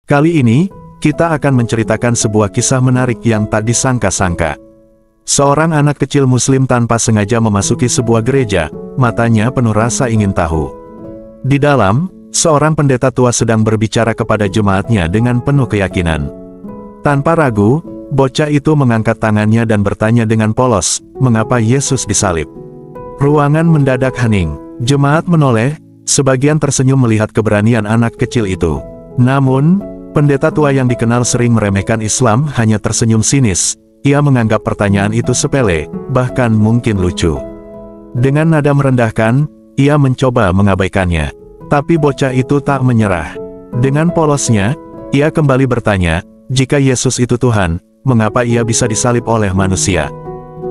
Kali ini, kita akan menceritakan sebuah kisah menarik yang tak disangka-sangka. Seorang anak kecil muslim tanpa sengaja memasuki sebuah gereja, matanya penuh rasa ingin tahu. Di dalam, seorang pendeta tua sedang berbicara kepada jemaatnya dengan penuh keyakinan. Tanpa ragu, bocah itu mengangkat tangannya dan bertanya dengan polos, "Mengapa Yesus disalib?" Ruangan mendadak hening. Jemaat menoleh, sebagian tersenyum melihat keberanian anak kecil itu. Namun, pendeta tua yang dikenal sering meremehkan Islam hanya tersenyum sinis. Ia menganggap pertanyaan itu sepele, bahkan mungkin lucu. Dengan nada merendahkan, ia mencoba mengabaikannya. Tapi bocah itu tak menyerah. Dengan polosnya, ia kembali bertanya, "Jika Yesus itu Tuhan, mengapa ia bisa disalib oleh manusia?"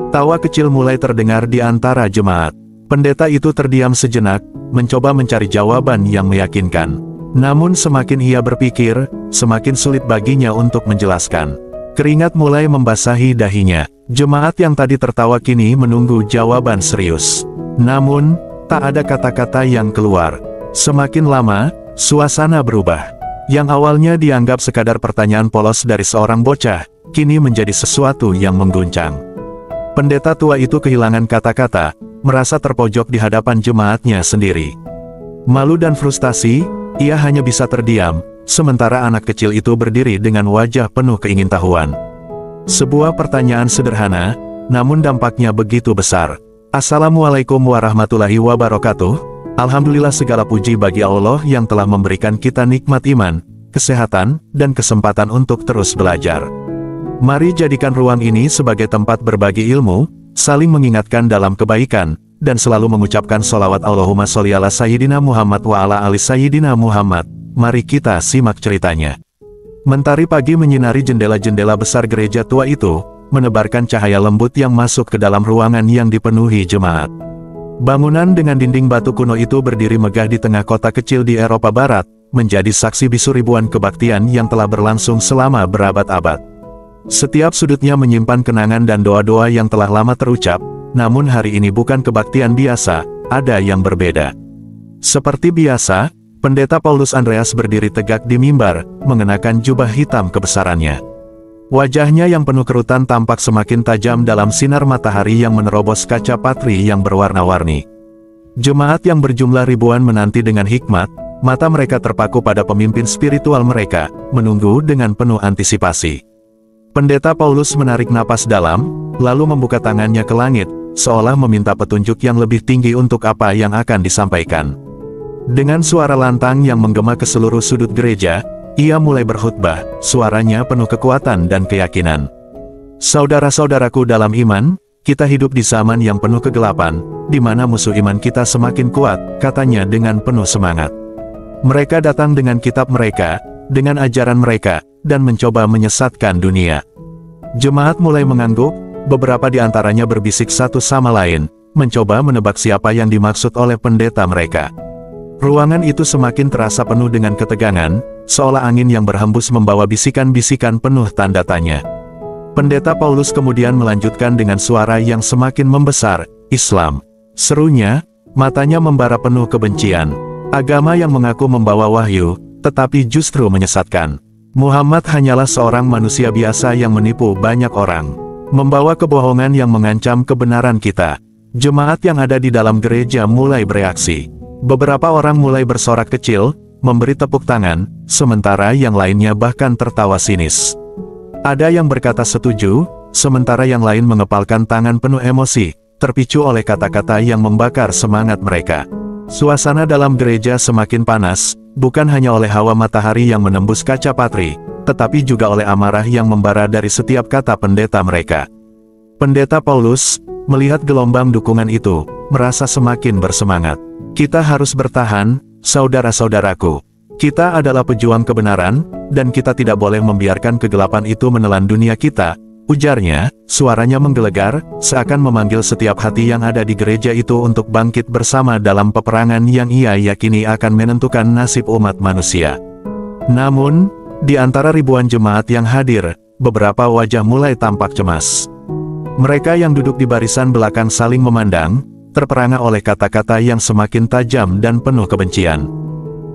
Tawa kecil mulai terdengar di antara jemaat. Pendeta itu terdiam sejenak, mencoba mencari jawaban yang meyakinkan. Namun semakin ia berpikir, semakin sulit baginya untuk menjelaskan. Keringat mulai membasahi dahinya. Jemaat yang tadi tertawa kini menunggu jawaban serius. Namun, tak ada kata-kata yang keluar. Semakin lama, suasana berubah. Yang awalnya dianggap sekadar pertanyaan polos dari seorang bocah, kini menjadi sesuatu yang mengguncang. Pendeta tua itu kehilangan kata-kata, merasa terpojok di hadapan jemaatnya sendiri. Malu dan frustasi, ia hanya bisa terdiam, sementara anak kecil itu berdiri dengan wajah penuh keingintahuan. Sebuah pertanyaan sederhana, namun dampaknya begitu besar. Assalamualaikum warahmatullahi wabarakatuh. Alhamdulillah, segala puji bagi Allah yang telah memberikan kita nikmat iman, kesehatan, dan kesempatan untuk terus belajar. Mari jadikan ruang ini sebagai tempat berbagi ilmu, saling mengingatkan dalam kebaikan, dan selalu mengucapkan sholawat Allahumma sholli ala Sayyidina Muhammad wa ala ali Sayyidina Muhammad. Mari kita simak ceritanya. Mentari pagi menyinari jendela-jendela besar gereja tua itu, menebarkan cahaya lembut yang masuk ke dalam ruangan yang dipenuhi jemaat. Bangunan dengan dinding batu kuno itu berdiri megah di tengah kota kecil di Eropa Barat, menjadi saksi bisu ribuan kebaktian yang telah berlangsung selama berabad-abad. Setiap sudutnya menyimpan kenangan dan doa-doa yang telah lama terucap, namun hari ini bukan kebaktian biasa, ada yang berbeda. Seperti biasa, Pendeta Paulus Andreas berdiri tegak di mimbar, mengenakan jubah hitam kebesarannya. Wajahnya yang penuh kerutan tampak semakin tajam dalam sinar matahari yang menerobos kaca patri yang berwarna-warni. Jemaat yang berjumlah ribuan menanti dengan hikmat, mata mereka terpaku pada pemimpin spiritual mereka, menunggu dengan penuh antisipasi. Pendeta Paulus menarik napas dalam, lalu membuka tangannya ke langit, seolah meminta petunjuk yang lebih tinggi untuk apa yang akan disampaikan. Dengan suara lantang yang menggema ke seluruh sudut gereja, ia mulai berkhutbah, suaranya penuh kekuatan dan keyakinan. Saudara-saudaraku dalam iman, kita hidup di zaman yang penuh kegelapan, di mana musuh iman kita semakin kuat, katanya dengan penuh semangat. Mereka datang dengan kitab mereka, dengan ajaran mereka, dan mencoba menyesatkan dunia. Jemaat mulai mengangguk, beberapa di antaranya berbisik satu sama lain, mencoba menebak siapa yang dimaksud oleh pendeta mereka. Ruangan itu semakin terasa penuh dengan ketegangan, seolah angin yang berhembus membawa bisikan-bisikan penuh tanda tanya. Pendeta Paulus kemudian melanjutkan dengan suara yang semakin membesar, "Islam," serunya, matanya membara penuh kebencian. "Agama yang mengaku membawa wahyu, tetapi justru menyesatkan. Muhammad hanyalah seorang manusia biasa yang menipu banyak orang, membawa kebohongan yang mengancam kebenaran kita." Jemaat yang ada di dalam gereja mulai bereaksi. Beberapa orang mulai bersorak kecil, memberi tepuk tangan, sementara yang lainnya bahkan tertawa sinis. Ada yang berkata setuju, sementara yang lain mengepalkan tangan penuh emosi, terpicu oleh kata-kata yang membakar semangat mereka. Suasana dalam gereja semakin panas, bukan hanya oleh hawa matahari yang menembus kaca patri, tetapi juga oleh amarah yang membara dari setiap kata pendeta mereka. Pendeta Paulus, melihat gelombang dukungan itu, merasa semakin bersemangat. "Kita harus bertahan, saudara-saudaraku. Kita adalah pejuang kebenaran, dan kita tidak boleh membiarkan kegelapan itu menelan dunia kita," ujarnya, suaranya menggelegar, seakan memanggil setiap hati yang ada di gereja itu untuk bangkit bersama dalam peperangan yang ia yakini akan menentukan nasib umat manusia. Namun, di antara ribuan jemaat yang hadir, beberapa wajah mulai tampak cemas. Mereka yang duduk di barisan belakang saling memandang, terperangah oleh kata-kata yang semakin tajam dan penuh kebencian.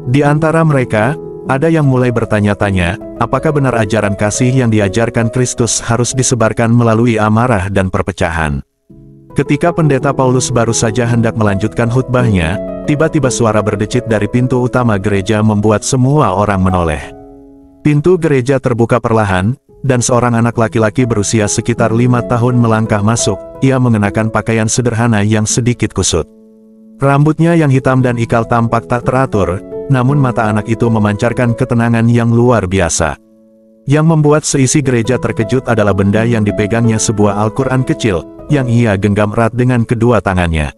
Di antara mereka, Ada yang mulai bertanya-tanya, apakah benar ajaran kasih yang diajarkan Kristus harus disebarkan melalui amarah dan perpecahan? Ketika Pendeta Paulus baru saja hendak melanjutkan khutbahnya, tiba-tiba suara berdecit dari pintu utama gereja membuat semua orang menoleh. Pintu gereja terbuka perlahan, dan seorang anak laki-laki berusia sekitar 5 tahun melangkah masuk. Ia mengenakan pakaian sederhana yang sedikit kusut. Rambutnya yang hitam dan ikal tampak tak teratur, namun mata anak itu memancarkan ketenangan yang luar biasa. Yang membuat seisi gereja terkejut adalah benda yang dipegangnya, sebuah Al-Quran kecil, yang ia genggam erat dengan kedua tangannya.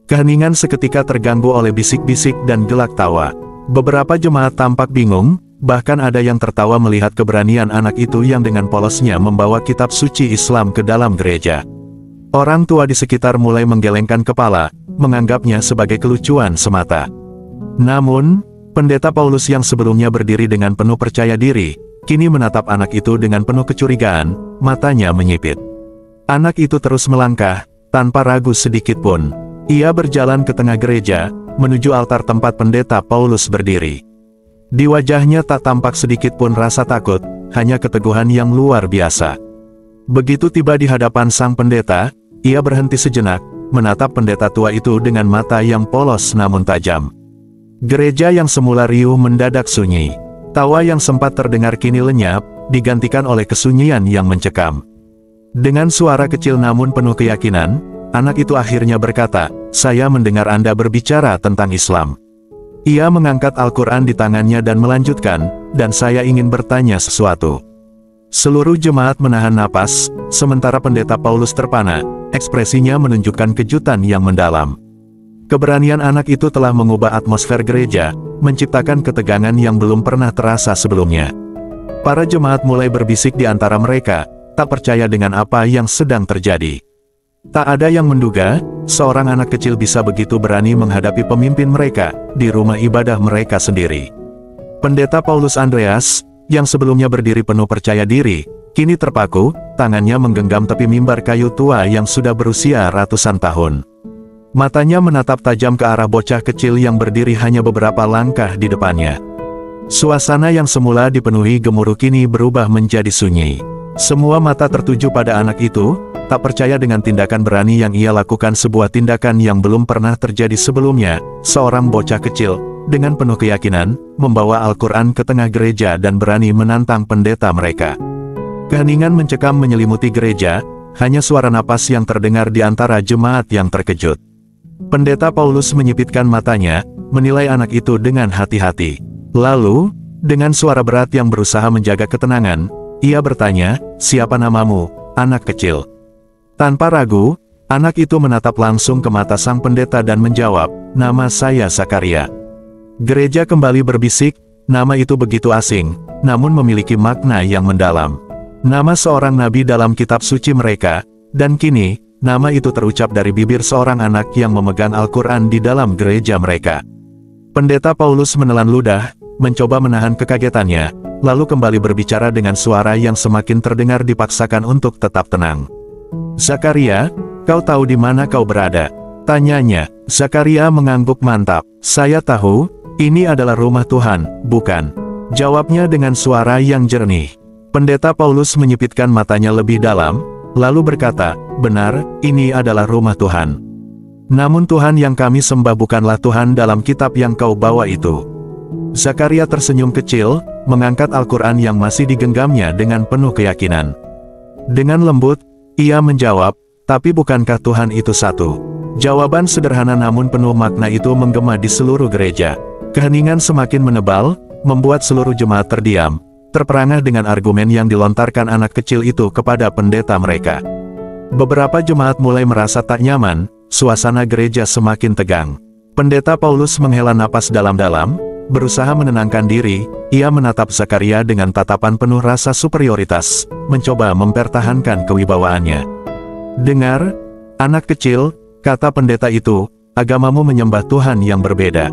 Keheningan seketika terganggu oleh bisik-bisik dan gelak tawa. Beberapa jemaat tampak bingung, bahkan ada yang tertawa melihat keberanian anak itu yang dengan polosnya membawa kitab suci Islam ke dalam gereja. Orang tua di sekitar mulai menggelengkan kepala, menganggapnya sebagai kelucuan semata. Namun, Pendeta Paulus yang sebelumnya berdiri dengan penuh percaya diri, kini menatap anak itu dengan penuh kecurigaan, matanya menyipit. Anak itu terus melangkah, tanpa ragu sedikit pun. Ia berjalan ke tengah gereja, menuju altar tempat Pendeta Paulus berdiri. Di wajahnya tak tampak sedikit pun rasa takut, hanya keteguhan yang luar biasa. Begitu tiba di hadapan sang pendeta, ia berhenti sejenak, menatap pendeta tua itu dengan mata yang polos namun tajam. Gereja yang semula riuh mendadak sunyi. Tawa yang sempat terdengar kini lenyap, digantikan oleh kesunyian yang mencekam. Dengan suara kecil namun penuh keyakinan, anak itu akhirnya berkata, "Saya mendengar Anda berbicara tentang Islam." Ia mengangkat Al-Quran di tangannya dan melanjutkan, "Dan saya ingin bertanya sesuatu." Seluruh jemaat menahan napas, sementara Pendeta Paulus terpana, ekspresinya menunjukkan kejutan yang mendalam. Keberanian anak itu telah mengubah atmosfer gereja, menciptakan ketegangan yang belum pernah terasa sebelumnya. Para jemaat mulai berbisik di antara mereka, tak percaya dengan apa yang sedang terjadi. Tak ada yang menduga, seorang anak kecil bisa begitu berani menghadapi pemimpin mereka, di rumah ibadah mereka sendiri. Pendeta Paulus Andreas, yang sebelumnya berdiri penuh percaya diri, kini terpaku, tangannya menggenggam tepi mimbar kayu tua yang sudah berusia ratusan tahun. Matanya menatap tajam ke arah bocah kecil yang berdiri hanya beberapa langkah di depannya. Suasana yang semula dipenuhi gemuruh kini berubah menjadi sunyi. Semua mata tertuju pada anak itu, tak percaya dengan tindakan berani yang ia lakukan, sebuah tindakan yang belum pernah terjadi sebelumnya. Seorang bocah kecil, dengan penuh keyakinan, membawa Al-Quran ke tengah gereja dan berani menantang pendeta mereka. Keheningan mencekam menyelimuti gereja, hanya suara napas yang terdengar di antara jemaat yang terkejut. Pendeta Paulus menyipitkan matanya, menilai anak itu dengan hati-hati. Lalu, dengan suara berat yang berusaha menjaga ketenangan, ia bertanya, "Siapa namamu, anak kecil?" Tanpa ragu, anak itu menatap langsung ke mata sang pendeta dan menjawab, "Nama saya Zakaria." Gereja kembali berbisik, nama itu begitu asing, namun memiliki makna yang mendalam. Nama seorang nabi dalam kitab suci mereka, dan kini, nama itu terucap dari bibir seorang anak yang memegang Al-Quran di dalam gereja mereka. Pendeta Paulus menelan ludah, mencoba menahan kekagetannya, lalu kembali berbicara dengan suara yang semakin terdengar dipaksakan untuk tetap tenang. "Zakaria, kau tahu di mana kau berada?" tanyanya. Zakaria mengangguk mantap. "Saya tahu, ini adalah rumah Tuhan, bukan?" jawabnya dengan suara yang jernih. Pendeta Paulus menyipitkan matanya lebih dalam, lalu berkata, "Benar, ini adalah rumah Tuhan. Namun Tuhan yang kami sembah bukanlah Tuhan dalam kitab yang kau bawa itu." Zakaria tersenyum kecil, mengangkat Al-Quran yang masih digenggamnya dengan penuh keyakinan. Dengan lembut, ia menjawab, "Tapi bukankah Tuhan itu satu?" Jawaban sederhana namun penuh makna itu menggema di seluruh gereja. Keheningan semakin menebal, membuat seluruh jemaat terdiam, terperangah dengan argumen yang dilontarkan anak kecil itu kepada pendeta mereka. Beberapa jemaat mulai merasa tak nyaman, suasana gereja semakin tegang. Pendeta Paulus menghela napas dalam-dalam, berusaha menenangkan diri, ia menatap Zakaria dengan tatapan penuh rasa superioritas, mencoba mempertahankan kewibawaannya. "Dengar, anak kecil," kata pendeta itu, "agamamu menyembah Tuhan yang berbeda.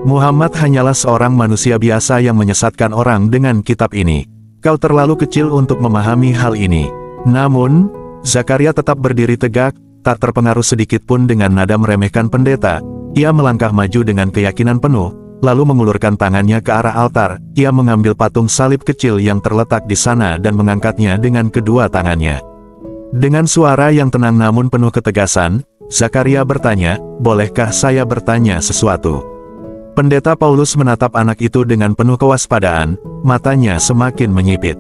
Muhammad hanyalah seorang manusia biasa yang menyesatkan orang dengan kitab ini. Kau terlalu kecil untuk memahami hal ini." Namun, Zakaria tetap berdiri tegak, tak terpengaruh sedikit pun dengan nada meremehkan pendeta. Ia melangkah maju dengan keyakinan penuh, lalu mengulurkan tangannya ke arah altar. Ia mengambil patung salib kecil yang terletak di sana dan mengangkatnya dengan kedua tangannya. Dengan suara yang tenang namun penuh ketegasan, Zakaria bertanya, "Bolehkah saya bertanya sesuatu?" Pendeta Paulus menatap anak itu dengan penuh kewaspadaan, matanya semakin menyipit.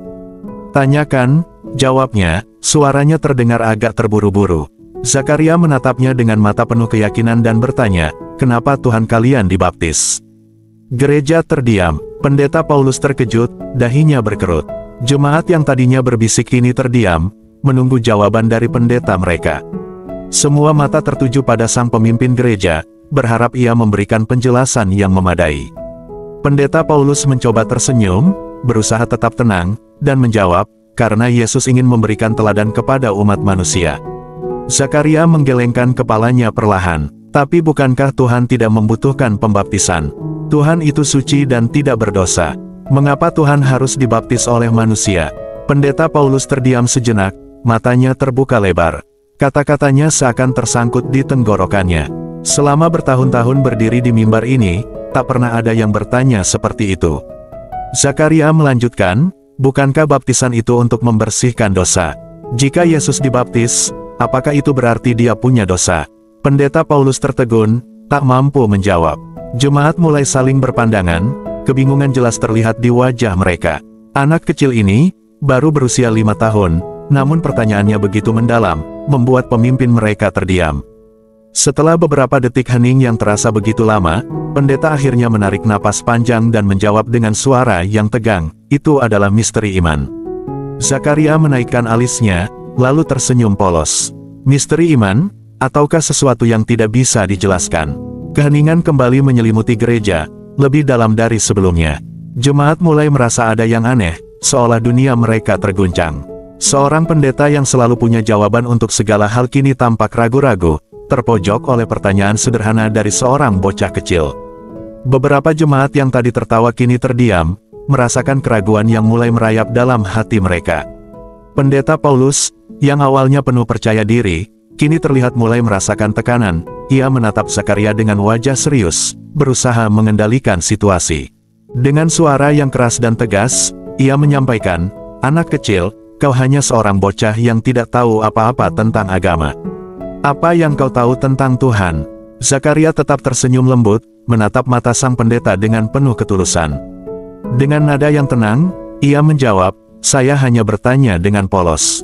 "Tanyakan," jawabnya, suaranya terdengar agak terburu-buru. Zakaria menatapnya dengan mata penuh keyakinan dan bertanya, "Kenapa Tuhan kalian dibaptis?" Gereja terdiam. Pendeta Paulus terkejut, dahinya berkerut. Jemaat yang tadinya berbisik kini terdiam, menunggu jawaban dari pendeta mereka. Semua mata tertuju pada sang pemimpin gereja, berharap ia memberikan penjelasan yang memadai. Pendeta Paulus mencoba tersenyum, berusaha tetap tenang, dan menjawab, "Karena Yesus ingin memberikan teladan kepada umat manusia." Zakaria menggelengkan kepalanya perlahan. "Tapi bukankah Tuhan tidak membutuhkan pembaptisan? Tuhan itu suci dan tidak berdosa. Mengapa Tuhan harus dibaptis oleh manusia?" Pendeta Paulus terdiam sejenak, matanya terbuka lebar. Kata-katanya seakan tersangkut di tenggorokannya. Selama bertahun-tahun berdiri di mimbar ini, tak pernah ada yang bertanya seperti itu. Zakaria melanjutkan, "Bukankah baptisan itu untuk membersihkan dosa? Jika Yesus dibaptis, apakah itu berarti dia punya dosa?" Pendeta Paulus tertegun, tak mampu menjawab. Jemaat mulai saling berpandangan, kebingungan jelas terlihat di wajah mereka. Anak kecil ini, baru berusia 5 tahun, namun pertanyaannya begitu mendalam, membuat pemimpin mereka terdiam. Setelah beberapa detik hening yang terasa begitu lama, pendeta akhirnya menarik napas panjang dan menjawab dengan suara yang tegang, "Itu adalah misteri iman." Zakaria menaikkan alisnya, lalu tersenyum polos. "Misteri iman? Ataukah sesuatu yang tidak bisa dijelaskan?" Keheningan kembali menyelimuti gereja, lebih dalam dari sebelumnya. Jemaat mulai merasa ada yang aneh, seolah dunia mereka terguncang. Seorang pendeta yang selalu punya jawaban untuk segala hal kini tampak ragu-ragu, terpojok oleh pertanyaan sederhana dari seorang bocah kecil. Beberapa jemaat yang tadi tertawa kini terdiam, merasakan keraguan yang mulai merayap dalam hati mereka. Pendeta Paulus, yang awalnya penuh percaya diri, kini terlihat mulai merasakan tekanan. Ia menatap Zakaria dengan wajah serius, berusaha mengendalikan situasi. Dengan suara yang keras dan tegas, ia menyampaikan, "Anak kecil, kau hanya seorang bocah yang tidak tahu apa-apa tentang agama. Apa yang kau tahu tentang Tuhan?" Zakaria tetap tersenyum lembut, menatap mata sang pendeta dengan penuh ketulusan. Dengan nada yang tenang, ia menjawab, "Saya hanya bertanya dengan polos.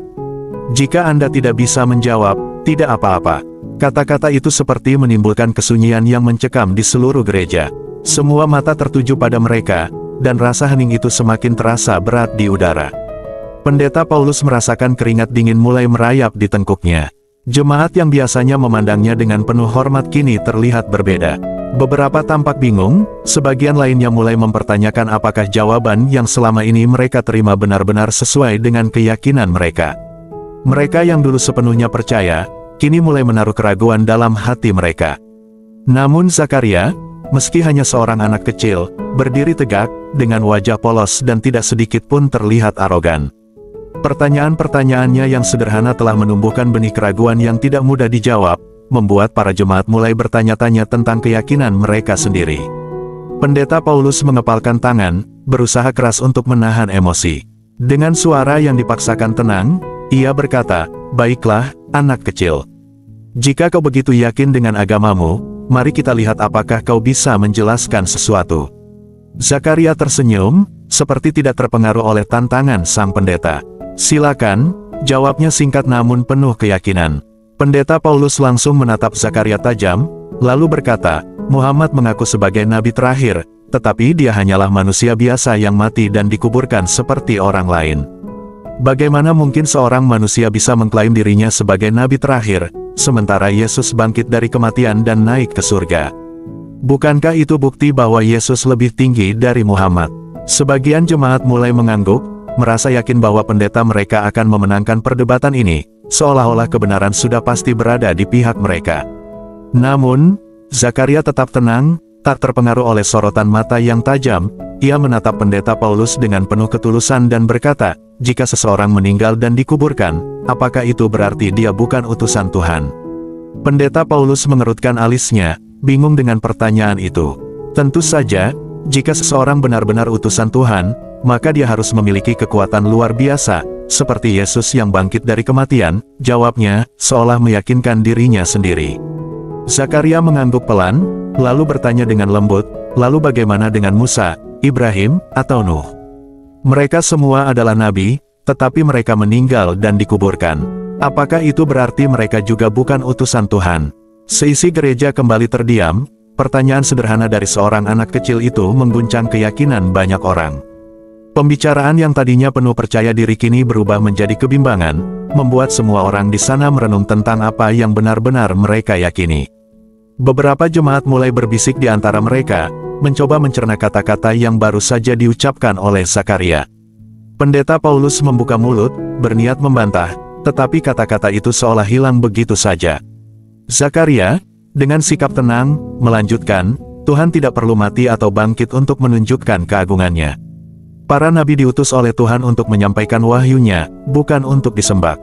Jika Anda tidak bisa menjawab, tidak apa-apa." Kata-kata itu seperti menimbulkan kesunyian yang mencekam di seluruh gereja. Semua mata tertuju pada mereka, dan rasa hening itu semakin terasa berat di udara. Pendeta Paulus merasakan keringat dingin mulai merayap di tengkuknya. Jemaat yang biasanya memandangnya dengan penuh hormat kini terlihat berbeda. Beberapa tampak bingung, sebagian lainnya mulai mempertanyakan apakah jawaban yang selama ini mereka terima benar-benar sesuai dengan keyakinan mereka. Mereka yang dulu sepenuhnya percaya, kini mulai menaruh keraguan dalam hati mereka. Namun Zakaria, meski hanya seorang anak kecil, berdiri tegak, dengan wajah polos dan tidak sedikit pun terlihat arogan. Pertanyaan-pertanyaannya yang sederhana telah menumbuhkan benih keraguan yang tidak mudah dijawab, membuat para jemaat mulai bertanya-tanya tentang keyakinan mereka sendiri. Pendeta Paulus mengepalkan tangan, berusaha keras untuk menahan emosi. Dengan suara yang dipaksakan tenang, ia berkata, "Baiklah, anak kecil. Jika kau begitu yakin dengan agamamu, mari kita lihat apakah kau bisa menjelaskan sesuatu." Zakaria tersenyum, seperti tidak terpengaruh oleh tantangan sang pendeta. "Silakan," jawabnya singkat namun penuh keyakinan. Pendeta Paulus langsung menatap Zakaria tajam, lalu berkata, "Muhammad mengaku sebagai nabi terakhir, tetapi dia hanyalah manusia biasa yang mati dan dikuburkan seperti orang lain. Bagaimana mungkin seorang manusia bisa mengklaim dirinya sebagai nabi terakhir, sementara Yesus bangkit dari kematian dan naik ke surga? Bukankah itu bukti bahwa Yesus lebih tinggi dari Muhammad?" Sebagian jemaat mulai mengangguk, merasa yakin bahwa pendeta mereka akan memenangkan perdebatan ini, seolah-olah kebenaran sudah pasti berada di pihak mereka. Namun, Zakaria tetap tenang, tak terpengaruh oleh sorotan mata yang tajam. Ia menatap pendeta Paulus dengan penuh ketulusan dan berkata, "Jika seseorang meninggal dan dikuburkan, apakah itu berarti dia bukan utusan Tuhan?" Pendeta Paulus mengerutkan alisnya, bingung dengan pertanyaan itu. Tentu saja, jika seseorang benar-benar utusan Tuhan, maka dia harus memiliki kekuatan luar biasa, seperti Yesus yang bangkit dari kematian, jawabnya, seolah meyakinkan dirinya sendiri. Zakaria mengangguk pelan, lalu bertanya dengan lembut, lalu bagaimana dengan Musa, Ibrahim, atau Nuh? Mereka semua adalah nabi, tetapi mereka meninggal dan dikuburkan. Apakah itu berarti mereka juga bukan utusan Tuhan? Seisi gereja kembali terdiam. Pertanyaan sederhana dari seorang anak kecil itu mengguncang keyakinan banyak orang. Pembicaraan yang tadinya penuh percaya diri kini berubah menjadi kebimbangan, membuat semua orang di sana merenung tentang apa yang benar-benar mereka yakini. Beberapa jemaat mulai berbisik di antara mereka, mencoba mencerna kata-kata yang baru saja diucapkan oleh Zakaria. Pendeta Paulus membuka mulut, berniat membantah, tetapi kata-kata itu seolah hilang begitu saja. Zakaria, dengan sikap tenang, melanjutkan, Tuhan tidak perlu mati atau bangkit untuk menunjukkan keagungannya. Para nabi diutus oleh Tuhan untuk menyampaikan wahyunya, bukan untuk disembah.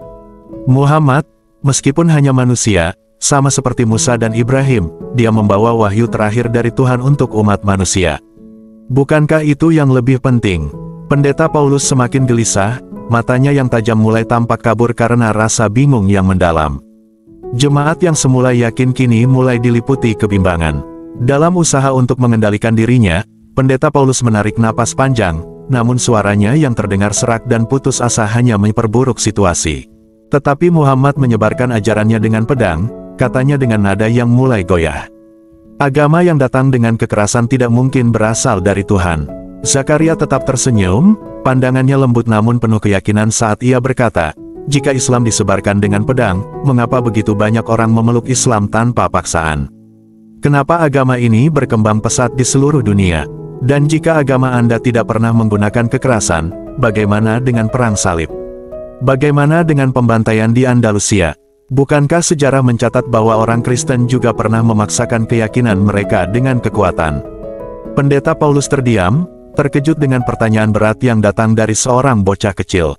Muhammad, meskipun hanya manusia, sama seperti Musa dan Ibrahim, dia membawa wahyu terakhir dari Tuhan untuk umat manusia. Bukankah itu yang lebih penting? Pendeta Paulus semakin gelisah, matanya yang tajam mulai tampak kabur karena rasa bingung yang mendalam. Jemaat yang semula yakin kini mulai diliputi kebimbangan. Dalam usaha untuk mengendalikan dirinya, Pendeta Paulus menarik napas panjang, namun suaranya yang terdengar serak dan putus asa hanya memperburuk situasi. Tetapi Muhammad menyebarkan ajarannya dengan pedang, katanya dengan nada yang mulai goyah. Agama yang datang dengan kekerasan tidak mungkin berasal dari Tuhan. Zakaria tetap tersenyum, pandangannya lembut namun penuh keyakinan saat ia berkata, jika Islam disebarkan dengan pedang, mengapa begitu banyak orang memeluk Islam tanpa paksaan? Kenapa agama ini berkembang pesat di seluruh dunia? Dan jika agama Anda tidak pernah menggunakan kekerasan, bagaimana dengan perang salib? Bagaimana dengan pembantaian di Andalusia? Bukankah sejarah mencatat bahwa orang Kristen juga pernah memaksakan keyakinan mereka dengan kekuatan? Pendeta Paulus terdiam, terkejut dengan pertanyaan berat yang datang dari seorang bocah kecil.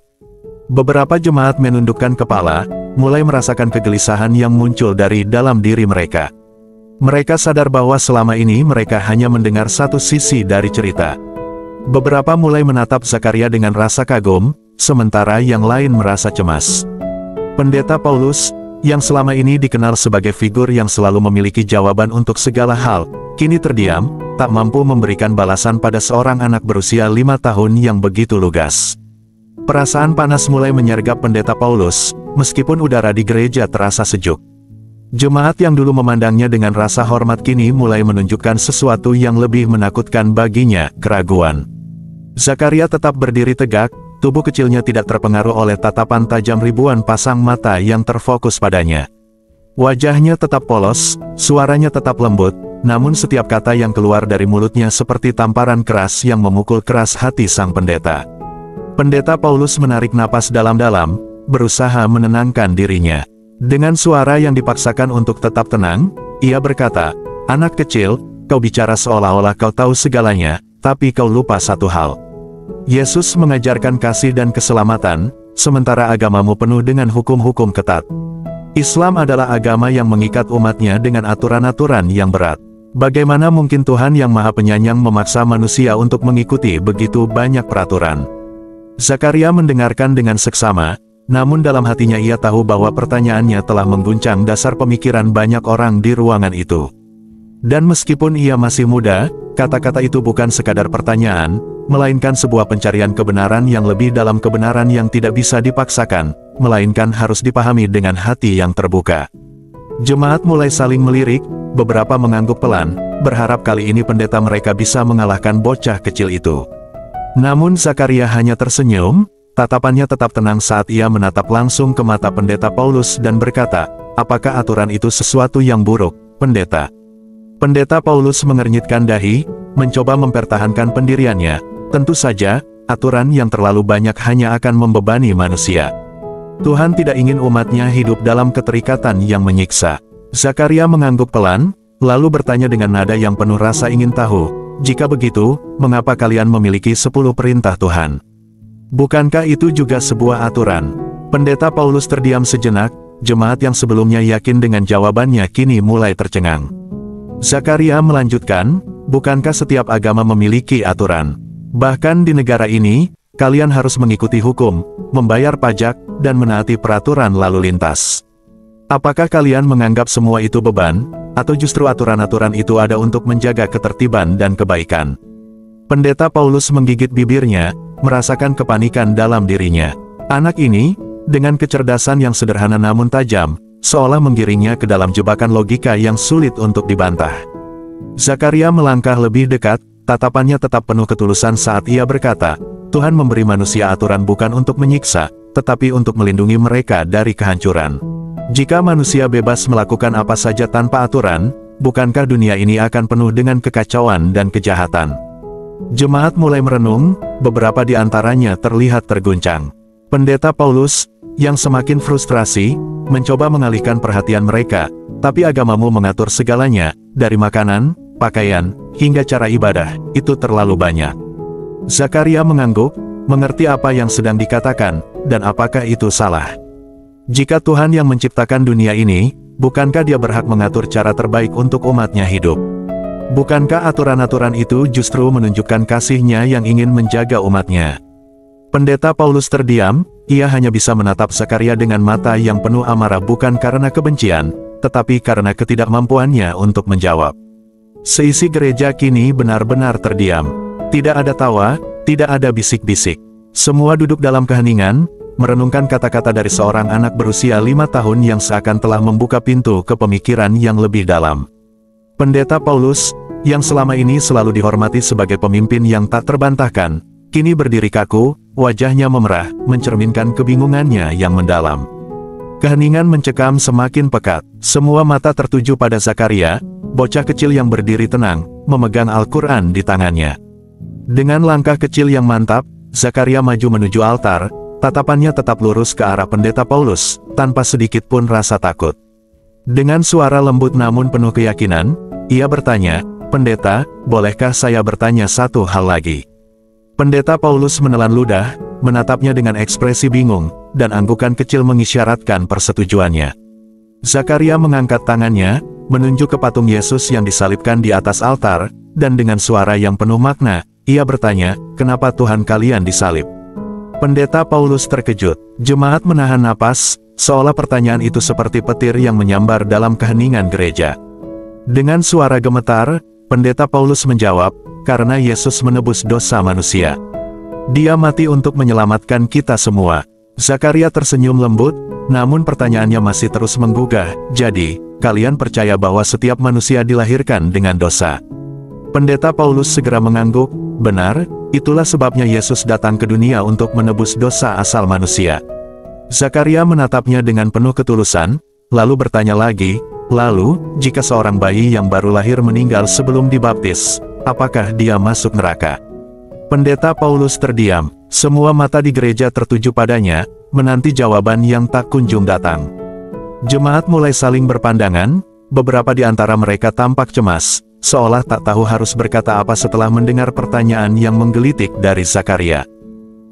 Beberapa jemaat menundukkan kepala, mulai merasakan kegelisahan yang muncul dari dalam diri mereka. Mereka sadar bahwa selama ini mereka hanya mendengar satu sisi dari cerita. Beberapa mulai menatap Zakaria dengan rasa kagum, sementara yang lain merasa cemas. Pendeta Paulus, yang selama ini dikenal sebagai figur yang selalu memiliki jawaban untuk segala hal, kini terdiam, tak mampu memberikan balasan pada seorang anak berusia 5 tahun yang begitu lugas. Perasaan panas mulai menyergap Pendeta Paulus, meskipun udara di gereja terasa sejuk. Jemaat yang dulu memandangnya dengan rasa hormat kini mulai menunjukkan sesuatu yang lebih menakutkan baginya, keraguan. Zakaria tetap berdiri tegak, tubuh kecilnya tidak terpengaruh oleh tatapan tajam ribuan pasang mata yang terfokus padanya. Wajahnya tetap polos, suaranya tetap lembut, namun setiap kata yang keluar dari mulutnya seperti tamparan keras yang memukul keras hati sang pendeta. Pendeta Paulus menarik napas dalam-dalam, berusaha menenangkan dirinya. Dengan suara yang dipaksakan untuk tetap tenang, ia berkata, anak kecil, kau bicara seolah-olah kau tahu segalanya, tapi kau lupa satu hal. Yesus mengajarkan kasih dan keselamatan, sementara agamamu penuh dengan hukum-hukum ketat. Islam adalah agama yang mengikat umatnya dengan aturan-aturan yang berat. Bagaimana mungkin Tuhan yang Maha Penyayang memaksa manusia untuk mengikuti begitu banyak peraturan? Zakaria mendengarkan dengan seksama, namun dalam hatinya ia tahu bahwa pertanyaannya telah mengguncang dasar pemikiran banyak orang di ruangan itu. Dan meskipun ia masih muda, kata-kata itu bukan sekadar pertanyaan, melainkan sebuah pencarian kebenaran yang lebih dalam, kebenaran yang tidak bisa dipaksakan, melainkan harus dipahami dengan hati yang terbuka. Jemaat mulai saling melirik, beberapa mengangguk pelan, berharap kali ini pendeta mereka bisa mengalahkan bocah kecil itu. Namun Zakaria hanya tersenyum, tatapannya tetap tenang saat ia menatap langsung ke mata Pendeta Paulus dan berkata, apakah aturan itu sesuatu yang buruk, pendeta? Pendeta Paulus mengernyitkan dahi, mencoba mempertahankan pendiriannya. Tentu saja, aturan yang terlalu banyak hanya akan membebani manusia. Tuhan tidak ingin umatnya hidup dalam keterikatan yang menyiksa. Zakaria mengangguk pelan, lalu bertanya dengan nada yang penuh rasa ingin tahu, jika begitu, mengapa kalian memiliki 10 perintah Tuhan? Bukankah itu juga sebuah aturan? Pendeta Paulus terdiam sejenak, jemaat yang sebelumnya yakin dengan jawabannya kini mulai tercengang. Zakaria melanjutkan, bukankah setiap agama memiliki aturan? Bahkan di negara ini, kalian harus mengikuti hukum, membayar pajak, dan menaati peraturan lalu lintas. Apakah kalian menganggap semua itu beban, atau justru aturan-aturan itu ada untuk menjaga ketertiban dan kebaikan? Pendeta Paulus menggigit bibirnya, merasakan kepanikan dalam dirinya. Anak ini, dengan kecerdasan yang sederhana namun tajam, seolah menggiringnya ke dalam jebakan logika yang sulit untuk dibantah. Zakaria melangkah lebih dekat, tatapannya tetap penuh ketulusan saat ia berkata, Tuhan memberi manusia aturan bukan untuk menyiksa, tetapi untuk melindungi mereka dari kehancuran. Jika manusia bebas melakukan apa saja tanpa aturan, bukankah dunia ini akan penuh dengan kekacauan dan kejahatan? Jemaat mulai merenung, beberapa di antaranya terlihat terguncang. Pendeta Paulus, yang semakin frustrasi, mencoba mengalihkan perhatian mereka, tapi agamamu mengatur segalanya, dari makanan, pakaian, hingga cara ibadah, itu terlalu banyak. Zakaria mengangguk, mengerti apa yang sedang dikatakan, dan apakah itu salah. Jika Tuhan yang menciptakan dunia ini, bukankah Dia berhak mengatur cara terbaik untuk umatnya hidup? Bukankah aturan-aturan itu justru menunjukkan kasih-Nya yang ingin menjaga umatnya? Pendeta Paulus terdiam, ia hanya bisa menatap Zakaria dengan mata yang penuh amarah bukan karena kebencian, tetapi karena ketidakmampuannya untuk menjawab. Seisi gereja kini benar-benar terdiam. Tidak ada tawa, tidak ada bisik-bisik. Semua duduk dalam keheningan, merenungkan kata-kata dari seorang anak berusia 5 tahun yang seakan telah membuka pintu ke pemikiran yang lebih dalam. Pendeta Paulus, yang selama ini selalu dihormati sebagai pemimpin yang tak terbantahkan, kini berdiri kaku, wajahnya memerah, mencerminkan kebingungannya yang mendalam. Keheningan mencekam semakin pekat, semua mata tertuju pada Zakaria, bocah kecil yang berdiri tenang, memegang Al-Quran di tangannya. Dengan langkah kecil yang mantap, Zakaria maju menuju altar, tatapannya tetap lurus ke arah pendeta Paulus, tanpa sedikit pun rasa takut. Dengan suara lembut namun penuh keyakinan, ia bertanya, Pendeta, bolehkah saya bertanya satu hal lagi? Pendeta Paulus menelan ludah, menatapnya dengan ekspresi bingung, dan anggukan kecil mengisyaratkan persetujuannya. Zakaria mengangkat tangannya, menunjuk ke patung Yesus yang disalibkan di atas altar, dan dengan suara yang penuh makna, ia bertanya, kenapa Tuhan kalian disalib? Pendeta Paulus terkejut. Jemaat menahan napas, seolah pertanyaan itu seperti petir yang menyambar dalam keheningan gereja. Dengan suara gemetar, Pendeta Paulus menjawab, karena Yesus menebus dosa manusia. Dia mati untuk menyelamatkan kita semua. Zakaria tersenyum lembut, namun pertanyaannya masih terus menggugah, jadi, kalian percaya bahwa setiap manusia dilahirkan dengan dosa? Pendeta Paulus segera mengangguk, benar, itulah sebabnya Yesus datang ke dunia untuk menebus dosa asal manusia. Zakaria menatapnya dengan penuh ketulusan, lalu bertanya lagi, lalu, jika seorang bayi yang baru lahir meninggal sebelum dibaptis, apakah dia masuk neraka? Pendeta Paulus terdiam, semua mata di gereja tertuju padanya, menanti jawaban yang tak kunjung datang. Jemaat mulai saling berpandangan, beberapa di antara mereka tampak cemas, seolah tak tahu harus berkata apa setelah mendengar pertanyaan yang menggelitik dari Zakaria.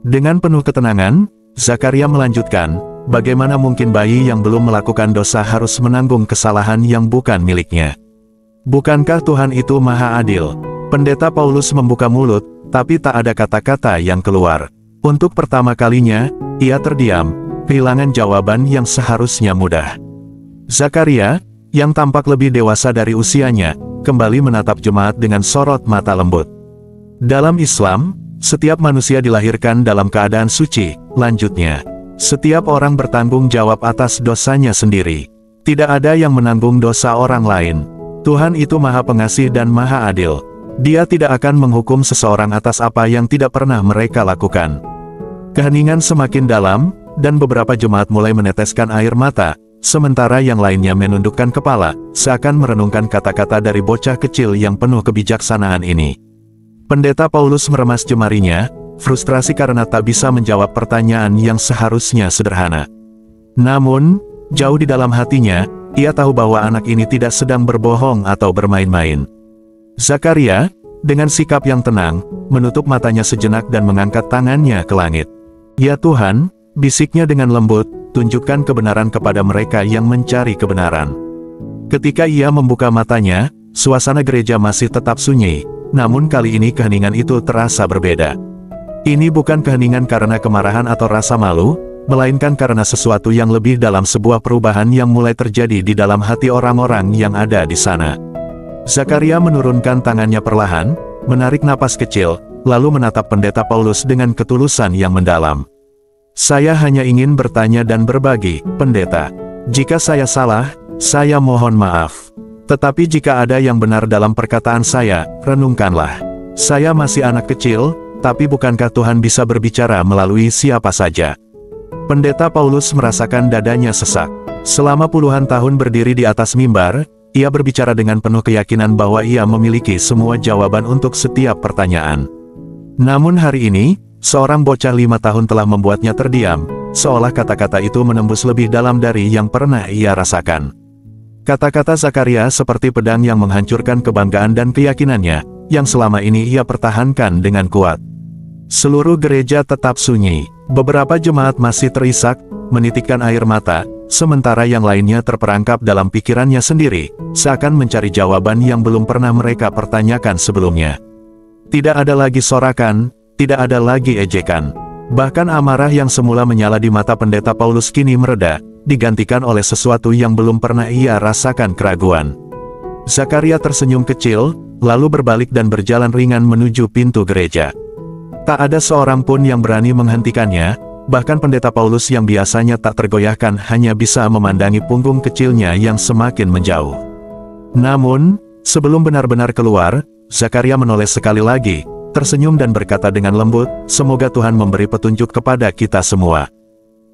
Dengan penuh ketenangan, Zakaria melanjutkan, bagaimana mungkin bayi yang belum melakukan dosa harus menanggung kesalahan yang bukan miliknya? Bukankah Tuhan itu Maha Adil? Pendeta Paulus membuka mulut, tapi tak ada kata-kata yang keluar. Untuk pertama kalinya, ia terdiam, kehilangan jawaban yang seharusnya mudah. Zakaria, yang tampak lebih dewasa dari usianya, kembali menatap jemaat dengan sorot mata lembut. Dalam Islam, setiap manusia dilahirkan dalam keadaan suci, lanjutnya. Setiap orang bertanggung jawab atas dosanya sendiri. Tidak ada yang menanggung dosa orang lain. Tuhan itu Maha Pengasih dan Maha Adil. Dia tidak akan menghukum seseorang atas apa yang tidak pernah mereka lakukan. Keheningan semakin dalam, dan beberapa jemaat mulai meneteskan air mata, sementara yang lainnya menundukkan kepala, seakan merenungkan kata-kata dari bocah kecil yang penuh kebijaksanaan ini. Pendeta Paulus meremas jemarinya, frustrasi karena tak bisa menjawab pertanyaan yang seharusnya sederhana. Namun, jauh di dalam hatinya, ia tahu bahwa anak ini tidak sedang berbohong atau bermain-main. Zakaria, dengan sikap yang tenang, menutup matanya sejenak dan mengangkat tangannya ke langit. Ya Tuhan, bisiknya dengan lembut, tunjukkan kebenaran kepada mereka yang mencari kebenaran. Ketika ia membuka matanya, suasana gereja masih tetap sunyi, namun kali ini keheningan itu terasa berbeda. Ini bukan keheningan karena kemarahan atau rasa malu, melainkan karena sesuatu yang lebih dalam, sebuah perubahan yang mulai terjadi di dalam hati orang-orang yang ada di sana. Zakaria menurunkan tangannya perlahan, menarik napas kecil, lalu menatap Pendeta Paulus dengan ketulusan yang mendalam. "Saya hanya ingin bertanya dan berbagi, Pendeta. Jika saya salah, saya mohon maaf. Tetapi jika ada yang benar dalam perkataan saya, renungkanlah. Saya masih anak kecil, tapi bukankah Tuhan bisa berbicara melalui siapa saja?" Pendeta Paulus merasakan dadanya sesak. Selama puluhan tahun berdiri di atas mimbar, ia berbicara dengan penuh keyakinan bahwa ia memiliki semua jawaban untuk setiap pertanyaan. Namun hari ini, seorang bocah 5 tahun telah membuatnya terdiam, seolah kata-kata itu menembus lebih dalam dari yang pernah ia rasakan. Kata-kata Zakaria seperti pedang yang menghancurkan kebanggaan dan keyakinannya, yang selama ini ia pertahankan dengan kuat. Seluruh gereja tetap sunyi. Beberapa jemaat masih terisak, menitikkan air mata, sementara yang lainnya terperangkap dalam pikirannya sendiri, seakan mencari jawaban yang belum pernah mereka pertanyakan sebelumnya. Tidak ada lagi sorakan, tidak ada lagi ejekan. Bahkan amarah yang semula menyala di mata Pendeta Paulus kini mereda, digantikan oleh sesuatu yang belum pernah ia rasakan, keraguan. Zakaria tersenyum kecil, lalu berbalik dan berjalan ringan menuju pintu gereja. Tak ada seorang pun yang berani menghentikannya, bahkan Pendeta Paulus yang biasanya tak tergoyahkan hanya bisa memandangi punggung kecilnya yang semakin menjauh. Namun, sebelum benar-benar keluar, Zakaria menoleh sekali lagi, tersenyum dan berkata dengan lembut, "Semoga Tuhan memberi petunjuk kepada kita semua."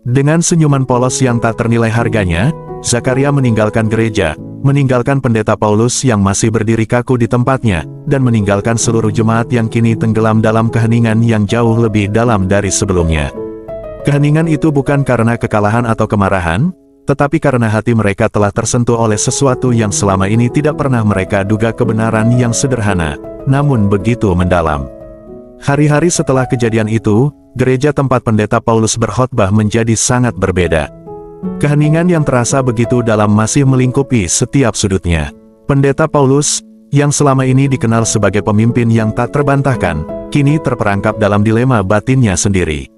Dengan senyuman polos yang tak ternilai harganya, Zakaria meninggalkan gereja, meninggalkan Pendeta Paulus yang masih berdiri kaku di tempatnya, dan meninggalkan seluruh jemaat yang kini tenggelam dalam keheningan yang jauh lebih dalam dari sebelumnya. Keheningan itu bukan karena kekalahan atau kemarahan, tetapi karena hati mereka telah tersentuh oleh sesuatu yang selama ini tidak pernah mereka duga, kebenaran yang sederhana, namun begitu mendalam. Hari-hari setelah kejadian itu, gereja tempat Pendeta Paulus berkhotbah menjadi sangat berbeda. Keheningan yang terasa begitu dalam masih melingkupi setiap sudutnya. Pendeta Paulus, yang selama ini dikenal sebagai pemimpin yang tak terbantahkan, kini terperangkap dalam dilema batinnya sendiri.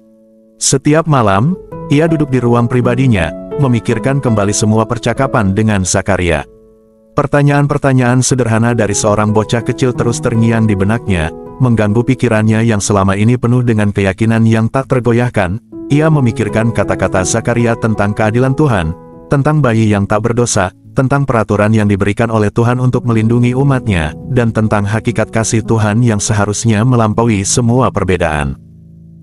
Setiap malam, ia duduk di ruang pribadinya, memikirkan kembali semua percakapan dengan Zakaria. Pertanyaan-pertanyaan sederhana dari seorang bocah kecil terus terngiang di benaknya, mengganggu pikirannya yang selama ini penuh dengan keyakinan yang tak tergoyahkan. Ia memikirkan kata-kata Zakaria tentang keadilan Tuhan, tentang bayi yang tak berdosa, tentang peraturan yang diberikan oleh Tuhan untuk melindungi umatnya, dan tentang hakikat kasih Tuhan yang seharusnya melampaui semua perbedaan.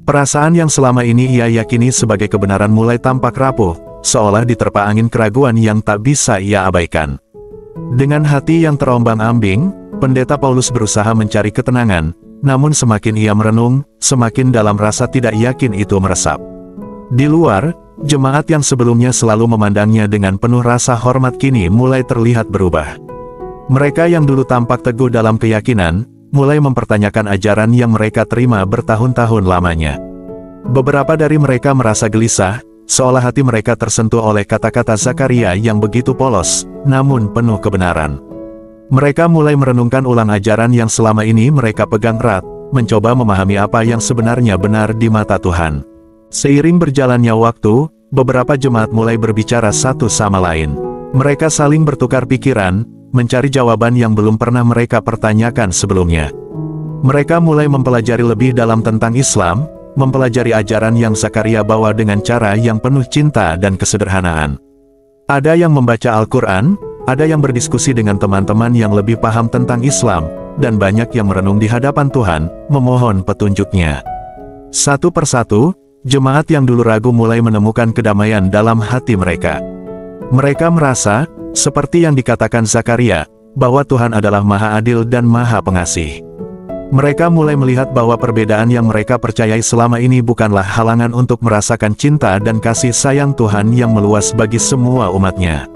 Perasaan yang selama ini ia yakini sebagai kebenaran mulai tampak rapuh, seolah diterpa angin keraguan yang tak bisa ia abaikan. Dengan hati yang terombang-ambing, Pendeta Paulus berusaha mencari ketenangan, namun semakin ia merenung, semakin dalam rasa tidak yakin itu meresap. Di luar, jemaat yang sebelumnya selalu memandangnya dengan penuh rasa hormat kini mulai terlihat berubah. Mereka yang dulu tampak teguh dalam keyakinan, mulai mempertanyakan ajaran yang mereka terima bertahun-tahun lamanya. Beberapa dari mereka merasa gelisah, seolah hati mereka tersentuh oleh kata-kata Zakaria yang begitu polos, namun penuh kebenaran. Mereka mulai merenungkan ulang ajaran yang selama ini mereka pegang erat, mencoba memahami apa yang sebenarnya benar di mata Tuhan. Seiring berjalannya waktu, beberapa jemaat mulai berbicara satu sama lain. Mereka saling bertukar pikiran, mencari jawaban yang belum pernah mereka pertanyakan sebelumnya. Mereka mulai mempelajari lebih dalam tentang Islam, mempelajari ajaran yang Zakaria bawa dengan cara yang penuh cinta dan kesederhanaan. Ada yang membaca Al-Quran, ada yang berdiskusi dengan teman-teman yang lebih paham tentang Islam, dan banyak yang merenung di hadapan Tuhan, memohon petunjuknya. Satu persatu, jemaat yang dulu ragu mulai menemukan kedamaian dalam hati mereka. Mereka merasa, seperti yang dikatakan Zakaria, bahwa Tuhan adalah Maha Adil dan Maha Pengasih. Mereka mulai melihat bahwa perbedaan yang mereka percayai selama ini bukanlah halangan untuk merasakan cinta dan kasih sayang Tuhan yang meluas bagi semua umatnya.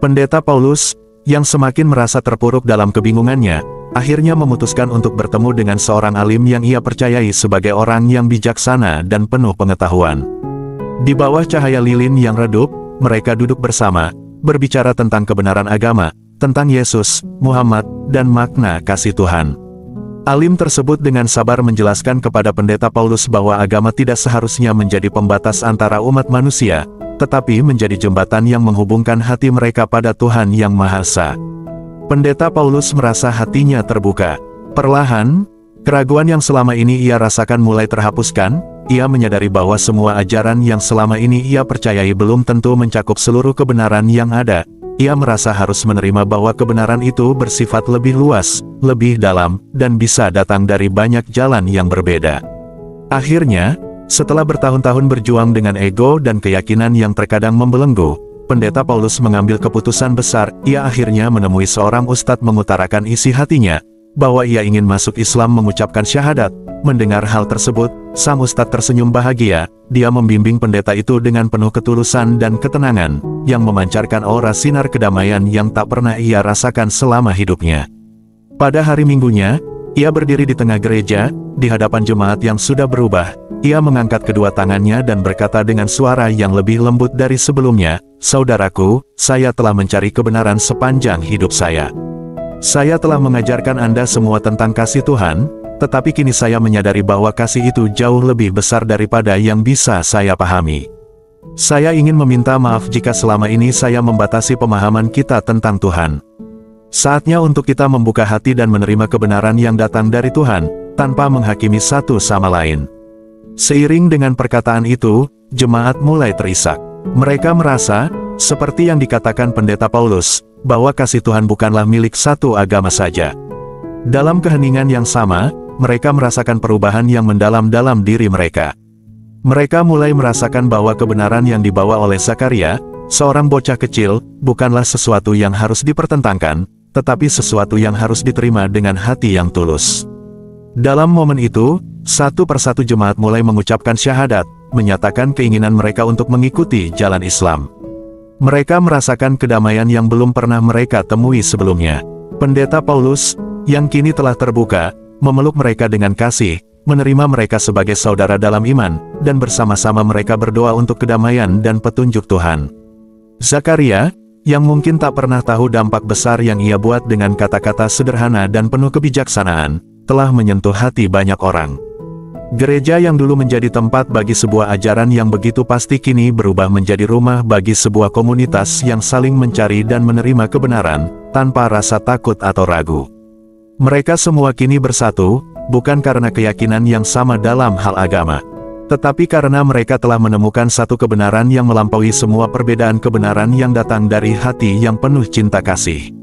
Pendeta Paulus, yang semakin merasa terpuruk dalam kebingungannya, akhirnya memutuskan untuk bertemu dengan seorang alim yang ia percayai sebagai orang yang bijaksana dan penuh pengetahuan. Di bawah cahaya lilin yang redup, mereka duduk bersama, berbicara tentang kebenaran agama, tentang Yesus, Muhammad, dan makna kasih Tuhan. Alim tersebut dengan sabar menjelaskan kepada Pendeta Paulus bahwa agama tidak seharusnya menjadi pembatas antara umat manusia, tetapi menjadi jembatan yang menghubungkan hati mereka pada Tuhan Yang Maha Esa. Pendeta Paulus merasa hatinya terbuka. Perlahan, keraguan yang selama ini ia rasakan mulai terhapuskan. Ia menyadari bahwa semua ajaran yang selama ini ia percayai belum tentu mencakup seluruh kebenaran yang ada. Ia merasa harus menerima bahwa kebenaran itu bersifat lebih luas, lebih dalam, dan bisa datang dari banyak jalan yang berbeda. Akhirnya, setelah bertahun-tahun berjuang dengan ego dan keyakinan yang terkadang membelenggu, Pendeta Paulus mengambil keputusan besar. Ia akhirnya menemui seorang ustadz mengutarakan isi hatinya, bahwa ia ingin masuk Islam mengucapkan syahadat. Mendengar hal tersebut, sang ustadz tersenyum bahagia. Dia membimbing pendeta itu dengan penuh ketulusan dan ketenangan, yang memancarkan aura sinar kedamaian yang tak pernah ia rasakan selama hidupnya. Pada hari Minggunya, ia berdiri di tengah gereja, di hadapan jemaat yang sudah berubah. Ia mengangkat kedua tangannya dan berkata dengan suara yang lebih lembut dari sebelumnya, "Saudaraku, saya telah mencari kebenaran sepanjang hidup saya. Saya telah mengajarkan Anda semua tentang kasih Tuhan, tetapi kini saya menyadari bahwa kasih itu jauh lebih besar daripada yang bisa saya pahami. Saya ingin meminta maaf jika selama ini saya membatasi pemahaman kita tentang Tuhan. Saatnya untuk kita membuka hati dan menerima kebenaran yang datang dari Tuhan, tanpa menghakimi satu sama lain." Seiring dengan perkataan itu, jemaat mulai terisak. Mereka merasa, seperti yang dikatakan Pendeta Paulus, bahwa kasih Tuhan bukanlah milik satu agama saja. Dalam keheningan yang sama, mereka merasakan perubahan yang mendalam dalam diri mereka. Mereka mulai merasakan bahwa kebenaran yang dibawa oleh Zakaria, seorang bocah kecil, bukanlah sesuatu yang harus dipertentangkan, tetapi sesuatu yang harus diterima dengan hati yang tulus. Dalam momen itu, satu persatu jemaat mulai mengucapkan syahadat, menyatakan keinginan mereka untuk mengikuti jalan Islam. Mereka merasakan kedamaian yang belum pernah mereka temui sebelumnya. Pendeta Paulus, yang kini telah terbuka, memeluk mereka dengan kasih, menerima mereka sebagai saudara dalam iman, dan bersama-sama mereka berdoa untuk kedamaian dan petunjuk Tuhan. Zakaria, yang mungkin tak pernah tahu dampak besar yang ia buat dengan kata-kata sederhana dan penuh kebijaksanaan, telah menyentuh hati banyak orang. Gereja yang dulu menjadi tempat bagi sebuah ajaran yang begitu pasti kini berubah menjadi rumah bagi sebuah komunitas yang saling mencari dan menerima kebenaran, tanpa rasa takut atau ragu. Mereka semua kini bersatu, bukan karena keyakinan yang sama dalam hal agama, tetapi karena mereka telah menemukan satu kebenaran yang melampaui semua perbedaan, kebenaran yang datang dari hati yang penuh cinta kasih.